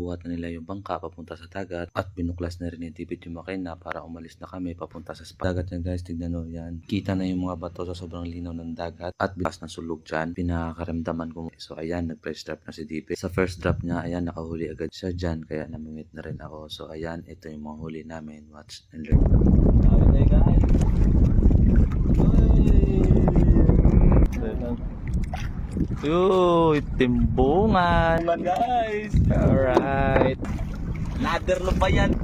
Buhat na nila yung bangka papunta sa dagat at binuklas na rin ni David yung makina para umalis na kami papunta sa spot. Dagat yan guys, tignan nyo yan. Kita na yung mga bato sa sobrang linaw ng dagat at bilas ng sulog dyan. Pinakaramdaman ko. So ayan, nag-press drop na si David. Sa first drop niya, ayan, nakahuli agad siya dyan. Kaya namimit na rin ako. So ayan, ito yung mga huli namin. Watch and learn. Uy, timbungan guys. Alright. Ladder na ba yan?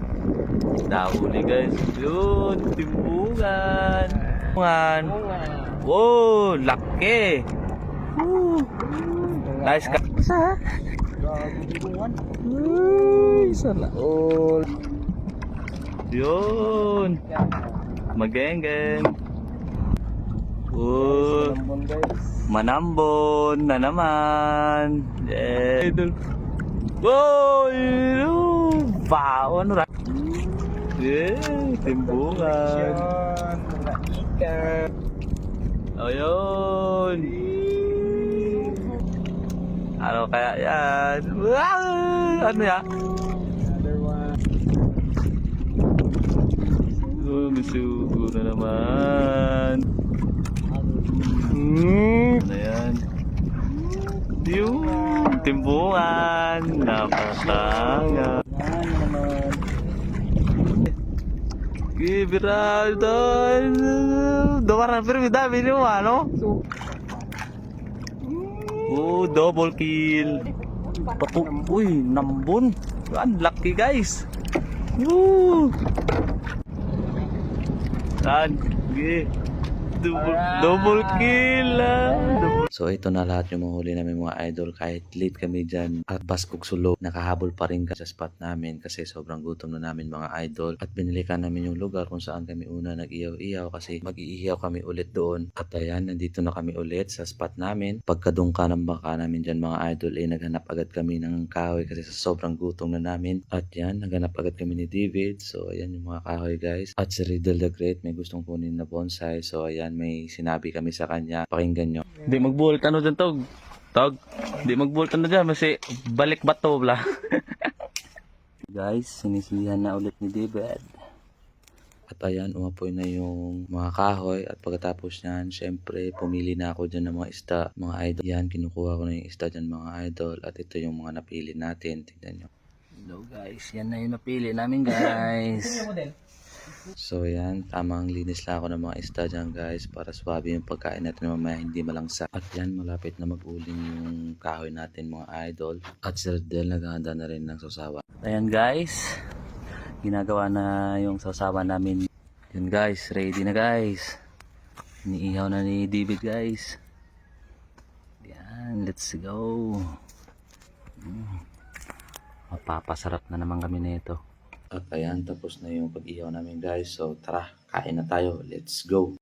Nahuli guys. Yun, timbungan. Timbungan. Wow, laki. Nice ka. Uy, sana all. Yun. Magengeng. Manambon na naman. Yeah. Wow! Wow! Ano ra? Yeah! Timbungan. Ayun! Ano kaya yan? Wow! Ano yan? Oh, misugo na naman. Ano yan? Yung timbungan. Napakaya. Viral doon. Dawarang pero dami nyo ano? Oh, double kill. Pato. Uy, nambon. Yan, lucky guys. Woo! Yan. Okay. Double kill. So ito na lahat yung mahuli namin mga idol. Kahit late kami dyan at baskog sulo, nakahabol pa rin sa spot namin kasi sobrang gutom na namin mga idol. At binilikan namin yung lugar kung saan kami una nag-iyaw-iyaw kasi mag-iiyaw kami ulit doon. At ayan, nandito na kami ulit sa spot namin. Pagkadungka ng bangka namin dyan mga idol, naghanap agad kami ng kahoy kasi sa sobrang gutom na namin. At yan, naghanap agad kami ni David. So ayan yung mga kahoy guys. At si Riddle the Great may gustong kunin na bonsai. So ayan, may sinabi kami sa kanya. Pakinggan nyo. Hindi magbuhol ka no dyan Tog. Hindi magbuhol ka na dyan. Kasi balik bato bla. Guys, sinisihan na ulit ni David. At ayan, umapoy na yung mga kahoy. At pagkatapos nyan, syempre, pumili na ako dyan ng mga isda. Mga idol. Yan, kinukuha ko na yung isda dyan mga idol. At ito yung mga napili natin. Tignan nyo. Hello guys, yan na yung napili namin guys. So yan, tamang linis lang ako ng mga isda dyan guys para swabe yung pagkain natin mamaya hindi malangsa. At yan, malapit na mag-uling yung kahoy natin mga idol. At si Riddle naghahanda na rin ng sausawa. Ayan guys, ginagawa na yung sausawa namin. Yan guys, ready na guys. Iniihaw na ni David guys. Yan, let's go. Mapapasarap na naman kami nito. At ayan, tapos na yung pag-ihaw namin guys. So tara, kain na tayo. Let's go!